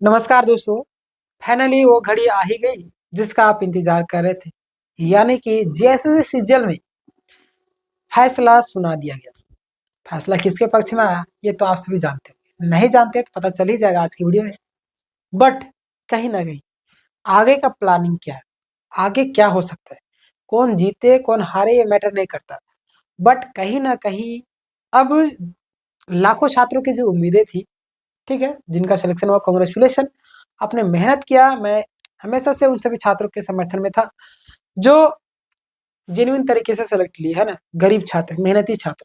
नमस्कार दोस्तों। फाइनली वो घड़ी आ ही गई जिसका आप इंतजार कर रहे थे। यानी कि जेएसएससी सीजन में फैसला सुना दिया गया। फैसला किसके पक्ष में आया ये तो आप सभी जानते हो, नहीं जानते तो पता चल ही जाएगा आज की वीडियो में। बट कहीं ना कहीं आगे का प्लानिंग क्या है, आगे क्या हो सकता है, कौन जीते कौन हारे ये मैटर नहीं करता। बट कहीं ना कहीं अब लाखों छात्रों की जो उम्मीदें थी, ठीक है, जिनका सिलेक्शन हुआ, कॉन्ग्रेचुलेशन, आपने मेहनत किया। मैं हमेशा से उन सभी छात्रों के समर्थन में था जो जेन्युइन तरीके से सेलेक्ट लिए, है ना। गरीब छात्र, मेहनती छात्र,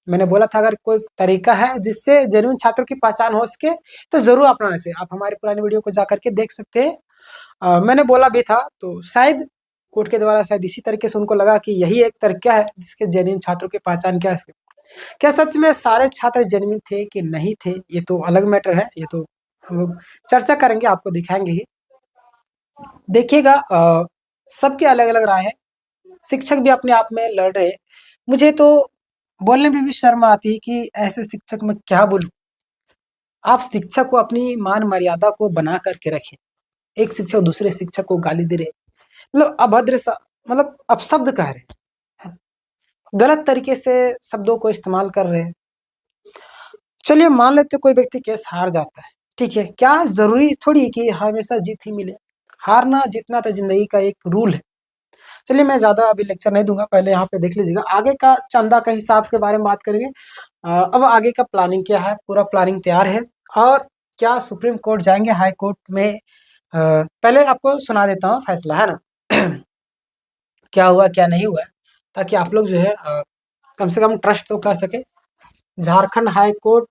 मैंने बोला था अगर कोई तरीका है जिससे जेन्युइन छात्रों की पहचान हो सके तो जरूर अपनाने से। आप हमारी पुरानी वीडियो को जाकर के देख सकते हैं। मैंने बोला भी था, तो शायद कोर्ट के द्वारा शायद इसी तरीके से उनको लगा कि यही एक तरीका है जिसके जेन्युइन छात्रों की पहचान क्या है। क्या सच में सारे छात्र जेन्युइन थे कि नहीं थे ये तो अलग मैटर है, ये तो हम लोग चर्चा करेंगे, आपको दिखाएंगे ही। देखिएगा, सबके अलग अलग राय है, शिक्षक भी अपने आप में लड़ रहे। मुझे तो बोलने में भी शर्म आती है कि ऐसे शिक्षक में क्या बोलूं। आप शिक्षक को अपनी मान मर्यादा को बना करके रखें। एक शिक्षक दूसरे शिक्षक को गाली दे रहे, मतलब अभद्र सा, मतलब अपशब्द कह रहे हैं, गलत तरीके से शब्दों को इस्तेमाल कर रहे हैं। चलिए मान लेते कोई व्यक्ति केस हार जाता है, ठीक है, क्या जरूरी थोड़ी कि हमेशा जीत ही मिले। हारना जीतना तो जिंदगी का एक रूल है। चलिए मैं ज्यादा अभी लेक्चर नहीं दूंगा, पहले यहाँ पे देख लीजिएगा। आगे का चंदा का हिसाब के बारे में बात करेंगे। अब आगे का प्लानिंग क्या है, पूरा प्लानिंग तैयार है। और क्या सुप्रीम कोर्ट जाएंगे, हाई कोर्ट में। पहले आपको सुना देता हूँ फैसला, है ना। क्या हुआ क्या नहीं हुआ, ताकि आप लोग जो है कम से कम ट्रस्ट तो कर सके झारखंड हाई कोर्ट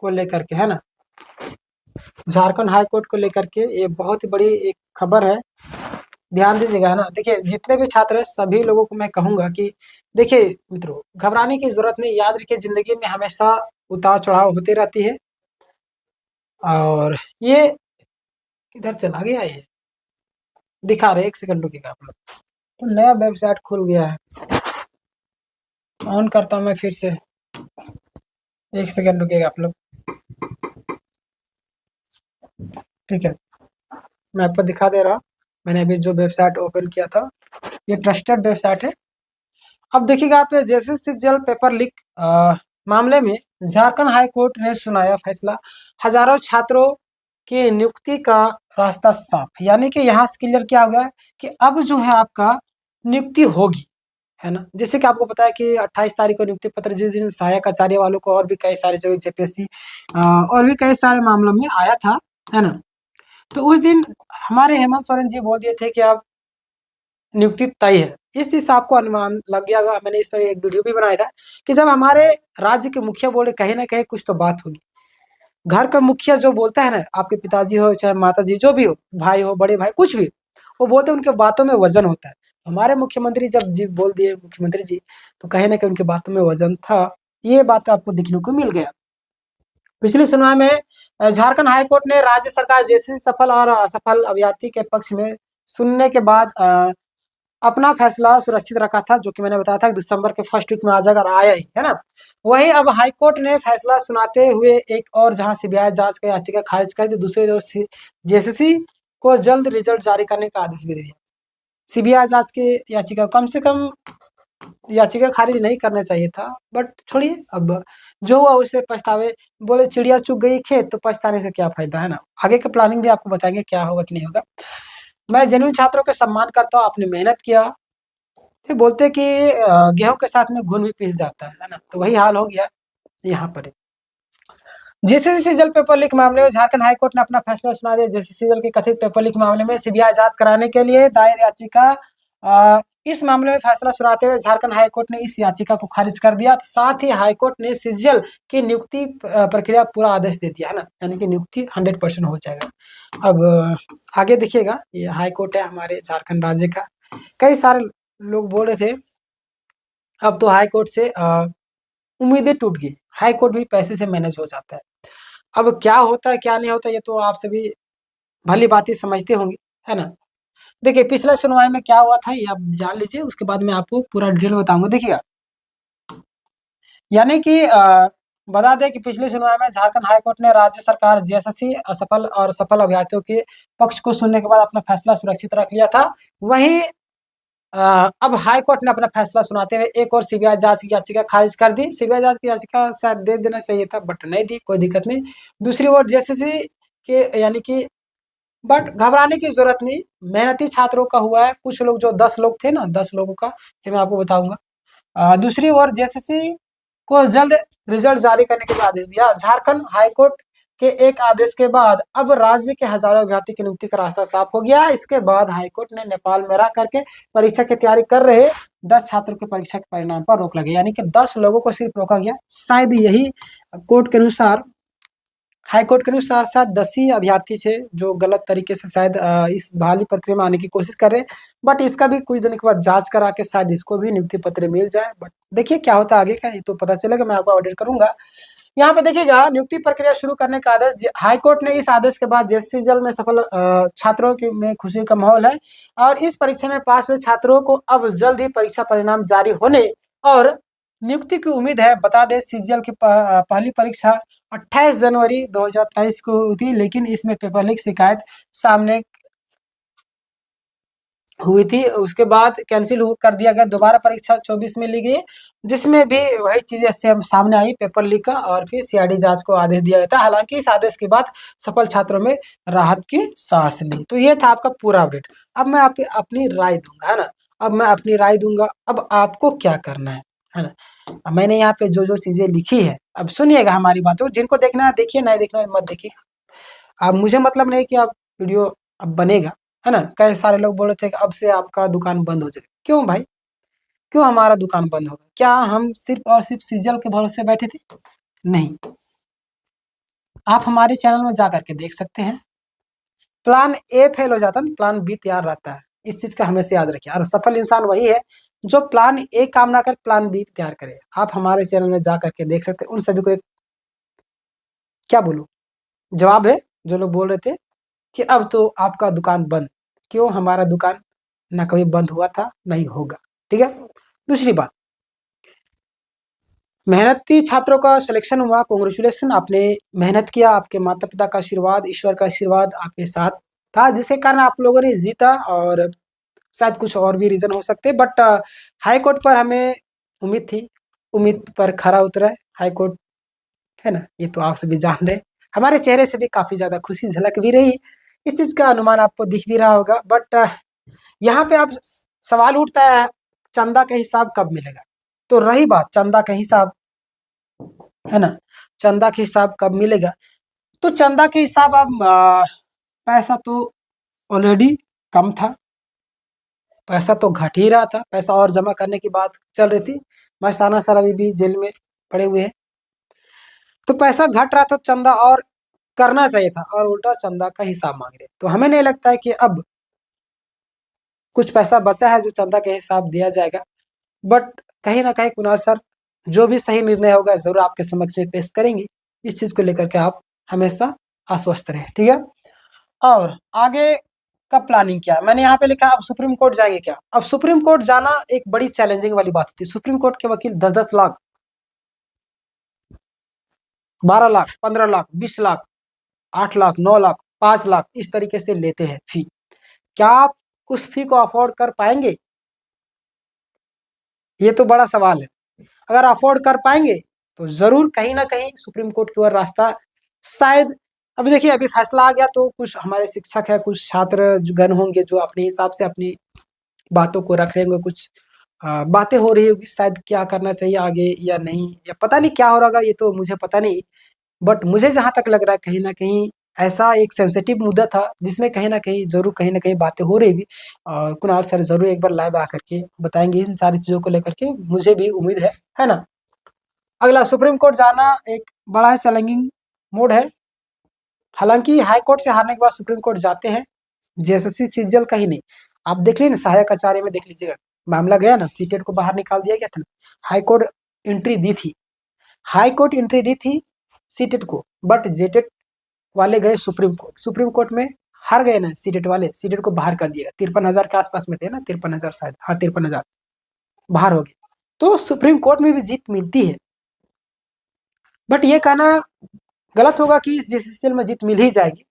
को लेकर के, है ना। झारखंड हाई कोर्ट को लेकर के ये बहुत ही बड़ी एक खबर है, ध्यान दीजिएगा, है ना। देखिए जितने भी छात्र हैं सभी लोगों को मैं कहूंगा कि देखिए मित्रों, घबराने की जरूरत नहीं। याद रखिए जिंदगी में हमेशा उतार चढ़ाव होती रहती है। और ये किधर चला गया, ये दिखा रहे, एक सेकंड रुकिएगा आप लोग। तो नया वेबसाइट खुल गया है, ऑन करता हूँ मैं फिर से, एक सेकंड रुकिएगा आप लोग। ठीक है, मैं आपको दिखा दे रहा हूँ। मैंने अभी जो वेबसाइट ओपन किया था, ये ट्रस्टेड वेबसाइट है। अब देखिएगा आप, जैसे जल पेपर लीक मामले में झारखंड हाई कोर्ट ने सुनाया फैसला। हजारों छात्रों की नियुक्ति का रास्ता साफ। यानी कि यहाँ से क्लियर क्या हो गया कि अब जो है आपका नियुक्ति होगी, है ना। जैसे कि आपको पता है कि 28 तारीख को नियुक्ति पत्र जिस दिन सहायक आचार्य वालों को और भी कई सारे जो जेपीएससी और भी कई सारे मामलों में आया था, है ना। तो उस दिन हमारे हेमंत सोरेन जी बोल दिए थे कि अब नियुक्ति तय है। इस चीज से आपको अनुमान लग गया होगा, मैंने इस पर एक वीडियो भी बनाया था कि जब हमारे राज्य के मुखिया बोले कहीं ना कहीं कुछ तो बात होगी। घर का मुखिया जो बोलता है ना, आपके पिताजी हो चाहे माता जी जो भी हो, भाई हो बड़े भाई कुछ भी, वो बोलते हैं, उनके बातों में वजन होता है। हमारे मुख्यमंत्री जब जी बोल दिए मुख्यमंत्री जी, तो कहीं ना कहीं उनके बातों में वजन था। ये बात आपको देखने को मिल गया। पिछली सुनवाई में झारखंड हाई कोर्ट ने राज्य सरकार जैसे सफल और असफल अभ्यर्थी के पक्ष में सुनने के बाद अपना फैसला सुरक्षित रखा था, जो कि मैंने बताया था कि दिसंबर के फर्स्ट वीक में आ जाएगा, आया ही, है ना। वहीं अब हाईकोर्ट ने फैसला सुनाते हुए एक और जहां सीबीआई जांच का याचिका खारिज कर दी, दूसरी ओर जेएसएससी को जल्द रिजल्ट जारी करने का आदेश भी दे दिया। सीबीआई जांच की याचिका कम से कम याचिका खारिज नहीं करना चाहिए था, बट छोड़िए, अब जो हुआ उसे पछतावे। बोले चिड़िया चुग गई खेत, तो पछताने से क्या फायदा, है ना। आगे का प्लानिंग भी आपको बताएंगे क्या होगा कि नहीं होगा। मैं जेन्युइन छात्रों का सम्मान करता हूँ, आपने मेहनत किया। ये बोलते कि गेहूं के साथ में घुन भी पिस जाता है ना, तो वही हाल हो गया यहाँ पर। जेसीसी जल पेपर लीक मामले में झारखंड हाईकोर्ट ने अपना फैसला सुना दिया। जेसीसी जल के कथित पेपर लीक मामले में सीबीआई जांच कराने के लिए दायर याचिका, इस मामले में फैसला सुनाते हुए झारखंड हाईकोर्ट ने इस याचिका को खारिज कर दिया। साथ ही हाईकोर्ट ने सिजल की नियुक्ति प्रक्रिया पूरा आदेश दे दिया, है ना, यानी कि नियुक्ति 100% हो जाएगा। अब आगे देखिएगा, ये हाईकोर्ट है हमारे झारखंड राज्य का। कई सारे लोग बोल रहे थे अब तो हाई कोर्ट से उम्मीदें टूट गई, हाई कोर्ट भी पैसे से मैनेज हो जाता है। अब क्या होता है क्या नहीं होता ये तो आप सभी भली बात ही समझते होंगे, है ना। देखिए पिछला सुनवाई में क्या हुआ था ये आप जान लीजिए, उसके बाद मैं आपको पूरा डिटेल बताऊंगा। देखिएगा, यानी कि बता दें कि पिछली सुनवाई में झारखंड हाईकोर्ट ने राज्य सरकार जेएसएससी असफल और सफल अभ्यर्थियों के पक्ष को सुनने के बाद अपना फैसला सुरक्षित रख लिया था। वहीं अब हाई कोर्ट ने अपना फैसला सुनाते हुए एक और सीबीआई जांच की याचिका खारिज कर दी। सीबीआई जांच की याचिका शायद दे देना चाहिए था, बट नहीं दी, कोई दिक्कत नहीं। दूसरी ओर जेएसएससी के यानी कि बट घबराने की जरूरत नहीं, मेहनती छात्रों का हुआ है। कुछ लोग जो 10 लोग थे ना, 10 लोगों का, ये मैं आपको बताऊंगा। दूसरी ओर जेएसएससी को जल्द रिजल्ट जारी करने के लिए आदेश दिया। झारखंड हाईकोर्ट के एक आदेश के बाद अब राज्य के हजारों अभ्यर्थी की नियुक्ति का रास्ता साफ हो गया। इसके बाद हाईकोर्ट ने नेपाल में रह करके परीक्षा की तैयारी कर रहे 10 छात्रों के परीक्षा के परिणाम पर रोक लगी, यानी कि 10 लोगों को सिर्फ रोका गया। शायद यही कोर्ट के अनुसार, हाईकोर्ट के अनुसार शायद 10 ही अभ्यर्थी थे जो गलत तरीके से शायद इस बहाली प्रक्रिया में आने की कोशिश कर रहे हैं। बट इसका भी कुछ दिन के बाद जांच करा के शायद इसको भी नियुक्ति पत्र मिल जाए। बट देखिए क्या होता है आगे का, ये तो पता चलेगा, मैं आपको अपडेट करूंगा। यहाँ पे देखिएगा, नियुक्ति प्रक्रिया शुरू करने का आदेश, हाईकोर्ट ने इस आदेश के बाद जेएसएससी जल में सफल छात्रों की में खुशी का माहौल है और इस परीक्षा में पास हुए छात्रों को अब जल्द ही परीक्षा परिणाम जारी होने और नियुक्ति की उम्मीद है। बता दें सीजीएल की पहली परीक्षा 28 जनवरी 2023 को हुई थी, लेकिन इसमें पेपर लीक शिकायत सामने हुई थी। उसके बाद कैंसिल कर दिया गया। दोबारा परीक्षा 24 में ली गई, जिसमें भी वही चीजें सेम सामने आई, पेपर लीक का, और फिर सीआईडी जांच को आदेश दिया गया था। हालांकि इस आदेश के बाद सफल छात्रों में राहत की सांस ली। तो ये था आपका पूरा अपडेट। अब मैं अपनी राय दूंगा, है ना। अब मैं अपनी राय दूंगा, अब आपको क्या करना है ना। अब मैंने यहाँ पे जो जो चीजें लिखी है, अब सुनिएगा हमारी बातों। जिनको देखना है देखिए, नहीं देखना है मत देखिएगा। अब मुझे मतलब नहीं कि आप वीडियो अब बनेगा, है ना। कई सारे लोग बोल रहे थे कि अब से आपका दुकान बंद हो जाएगा। क्यों भाई, क्यों हमारा दुकान बंद होगा? क्या हम सिर्फ और सिर्फ सीजल के भरोसे बैठे थे? नहीं, आप हमारे चैनल में जा करके देख सकते हैं। प्लान ए फेल हो जाता है, प्लान बी तैयार रहता है। इस चीज का हमेशा याद रखिए। और सफल इंसान वही है जो प्लान ए काम ना कर प्लान बी तैयार करे। आप हमारे चैनल में जा करके देख सकते हैं। उन सभी को एक क्या बोलूं जवाब है, जो लोग बोल रहे थे कि अब तो आपका दुकान बंद। क्यों, हमारा दुकान ना कभी बंद हुआ था, नहीं होगा। ठीक है। दूसरी बात, मेहनती छात्रों का सिलेक्शन हुआ, कांग्रेचुलेशन, आपने मेहनत किया, आपके माता पिता का आशीर्वाद, ईश्वर का आशीर्वाद आपके साथ था, जिसके कारण आप लोगों ने जीता। और शायद कुछ और भी रीजन हो सकते, बट हाई कोर्ट पर हमें उम्मीद थी, उम्मीद पर खरा उतरा है हाई कोर्ट, है ना। ये तो आप सभी जान रहे। हमारे चेहरे से भी काफी ज्यादा खुशी झलक भी रही। इस चीज का अनुमान आपको दिख भी रहा होगा। बट यहाँ पे आप सवाल उठता है, चंदा का हिसाब कब मिलेगा? तो रही बात चंदा का हिसाब, है ना, चंदा के हिसाब कब मिलेगा? तो चंदा के हिसाब अब पैसा तो ऑलरेडी कम था, पैसा तो घट ही रहा था, पैसा और जमा करने की बात चल रही थी। मस्ताना सर अभी भी जेल में पड़े हुए हैं, तो पैसा घट रहा था, चंदा और करना चाहिए था, और उल्टा चंदा का हिसाब मांग रहे। तो हमें नहीं लगता है कि अब कुछ पैसा बचा है जो चंदा के हिसाब दिया जाएगा। बट कहीं ना कहीं कुणाल सर जो भी सही निर्णय होगा जरूर आपके समक्ष में पेश करेंगे। इस चीज को लेकर के आप हमेशा आश्वस्त रहे, ठीक है। और आगे का प्लानिंग क्या है, मैंने यहाँ पे लिखा अब सुप्रीम कोर्ट जाएंगे क्या? अब सुप्रीम कोर्ट जाना एक बड़ी चैलेंजिंग वाली बात होती है। सुप्रीम कोर्ट के वकील 10-10 लाख, 12 लाख, 15 लाख, 20 लाख, 8 लाख, 9 लाख, 5 लाख इस तरीके से लेते हैं फी। क्या आप उस फी को अफोर्ड कर पाएंगे? ये तो बड़ा सवाल है। अगर अफोर्ड कर पाएंगे तो जरूर कहीं ना कहीं सुप्रीम कोर्ट की ओर रास्ता शायद। अभी देखिए, अभी फैसला आ गया तो कुछ हमारे शिक्षक है, कुछ छात्र गण होंगे जो अपने हिसाब से अपनी बातों को रख रहे होंगे। कुछ बातें हो रही होगी शायद, क्या करना चाहिए आगे या नहीं, या पता नहीं क्या हो रहा होगा, ये तो मुझे पता नहीं। बट मुझे जहां तक लग रहा है कहीं ना कहीं ऐसा एक सेंसिटिव मुद्दा था जिसमें कहीं ना कहीं जरूर कहीं ना कहीं बातें हो रही होगी। और कुणाल सर जरूर एक बार लाइव आकर के बताएंगे इन सारी चीजों को लेकर के, मुझे भी उम्मीद है ना। अगला, सुप्रीम कोर्ट जाना एक बड़ा ही चैलेंजिंग मोड है। हालांकि हाई कोर्ट से हारने के बाद सुप्रीम कोर्ट जाते हैं, जेएसएससी सीजीएल का ही नहीं। आप देख लीजिए ना, सहायक आचार्य में देख लीजिएगा, मामला गया ना, सीटेट को बाहर निकाल दिया गया था ना। हाई कोर्ट एंट्री दी थी, हाई कोर्ट एंट्री दी थी सीटेट को, बट जेटेट वाले गए सुप्रीम कोर्ट। सुप्रीम कोर्ट में हार गए ना सीटेट वाले, सीटेट को बाहर कर दिया। 53,000 के आसपास में थे ना, 53,000 शायद, हाँ 53,000 बाहर हो गए। तो सुप्रीम कोर्ट में भी जीत मिलती है। बट ये कहना गलत होगा कि इस जीएसएससीएल में जीत मिल ही जाएगी,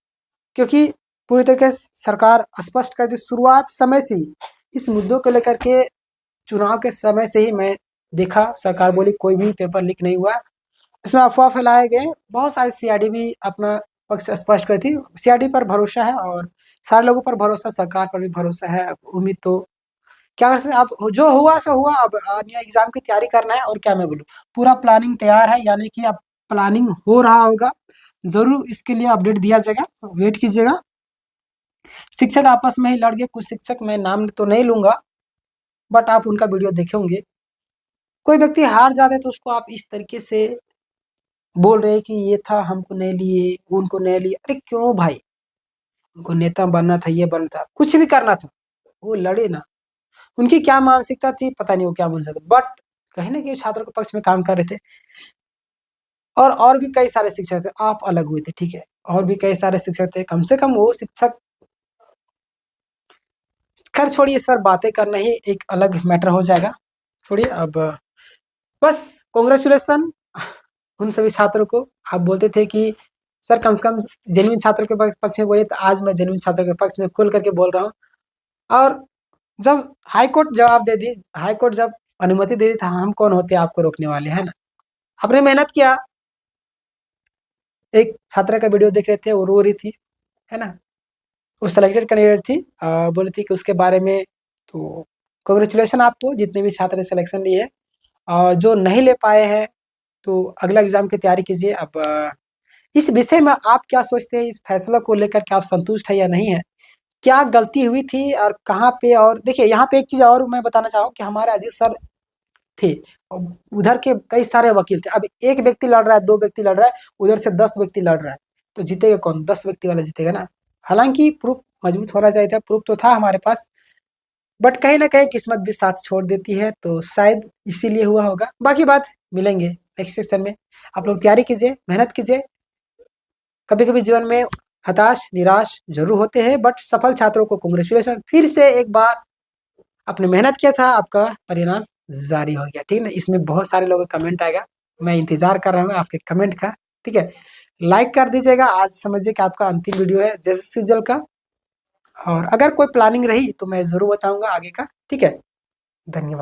क्योंकि पूरी तरीके से सरकार स्पष्ट कर दी शुरुआत समय से ही इस मुद्दों को लेकर के। चुनाव के समय से ही मैं देखा, सरकार बोली कोई भी पेपर लीक नहीं हुआ। इसमें अफवाह फैलाए गए, बहुत सारी सीआईडी भी अपना पक्ष स्पष्ट करती। सीआईडी पर भरोसा है और सारे लोगों पर भरोसा, सरकार पर भी भरोसा है। अब उम्मीद तो क्या कर सकते, अब जो हुआ सो हुआ। अब आने एग्जाम की तैयारी करना है, और क्या मैं बोलूँ, पूरा प्लानिंग तैयार है, यानी कि अब प्लानिंग हो रहा होगा। जरूर इसके लिए अपडेट दिया जाएगा, वेट कीजिएगा। शिक्षक आपस में ही लड़ गए, कुछ शिक्षक, मैं नाम तो नहीं लूंगा, बट आप उनका वीडियो देखे होंगे। कोई व्यक्ति हार जाते तो उसको आप इस तरीके से बोल रहे हैं कि ये था, हमको नहीं लिए, उनको नहीं लिए। अरे क्यों भाई, उनको नेता बनना था, ये बनना था, कुछ भी करना था, वो लड़े ना। उनकी क्या मानसिकता थी पता नहीं, वो क्या बोल सकते, बट कहीं ना कहीं छात्रों के पक्ष में काम कर रहे थे। और भी कई सारे शिक्षक थे, आप अलग हुए थे, ठीक है, और भी कई सारे शिक्षक थे। कम से कम वो शिक्षक, खैर छोड़िए, इस पर बातें करना ही एक अलग मैटर हो जाएगा, छोड़िए। अब बस कॉन्ग्रेचुलेसन उन सभी छात्रों को। आप बोलते थे कि सर कम से कम जेन्युइन छात्रों के पक्ष में बोलिए, तो आज मैं जेन्युइन छात्रों के पक्ष में खुल करके बोल रहा हूँ। और जब हाई कोर्ट जवाब दे दी, हाई कोर्ट जब अनुमति दे दी, था हम कौन होते आपको रोकने वाले, है ना। आपने मेहनत किया। एक छात्रा का वीडियो देख रहे थे, वो रो रही थी, है ना। वो सेलेक्टेड कैंडिडेट थी, बोली थी कि उसके बारे में। तो कॉन्ग्रेचुलेसन आपको, जितने भी छात्र ने सिलेक्शन ली है। और जो नहीं ले पाए हैं, तो अगला एग्जाम की तैयारी कीजिए। अब इस विषय में आप क्या सोचते हैं, इस फैसला को लेकर के आप संतुष्ट है या नहीं है, क्या गलती हुई थी और कहाँ पे। और देखिए, यहाँ पे एक चीज और मैं बताना चाहूँ कि हमारे अजीत सर थे, और उधर के कई सारे वकील थे। अब एक व्यक्ति लड़ रहा है, दो व्यक्ति लड़ रहा है, उधर से 10 व्यक्ति लड़ रहा है, तो जीतेगा कौन, 10 व्यक्ति वाला जीतेगा ना। हालांकि प्रूफ मजबूत होना चाहिए था, प्रूफ तो था हमारे पास, बट कहीं ना कहीं किस्मत भी साथ छोड़ देती है, तो शायद इसीलिए हुआ होगा। बाकी बात मिलेंगे नेक्स्ट सेशन में। आप लोग तैयारी कीजिए, मेहनत कीजिए। कभी कभी जीवन में हताश निराश जरूर होते हैं, बट सफल छात्रों को कांग्रेचुलेशन, फिर से एक बार आपने मेहनत किया था, आपका परिणाम जारी हो गया, ठीक है ना। इसमें बहुत सारे लोगों का कमेंट आएगा, मैं इंतजार कर रहा हूँ आपके कमेंट का, ठीक है। लाइक कर दीजिएगा, आज समझिए कि आपका अंतिम वीडियो है जैसे सीजल का। और अगर कोई प्लानिंग रही तो मैं जरूर बताऊंगा आगे का, ठीक है। धन्यवाद।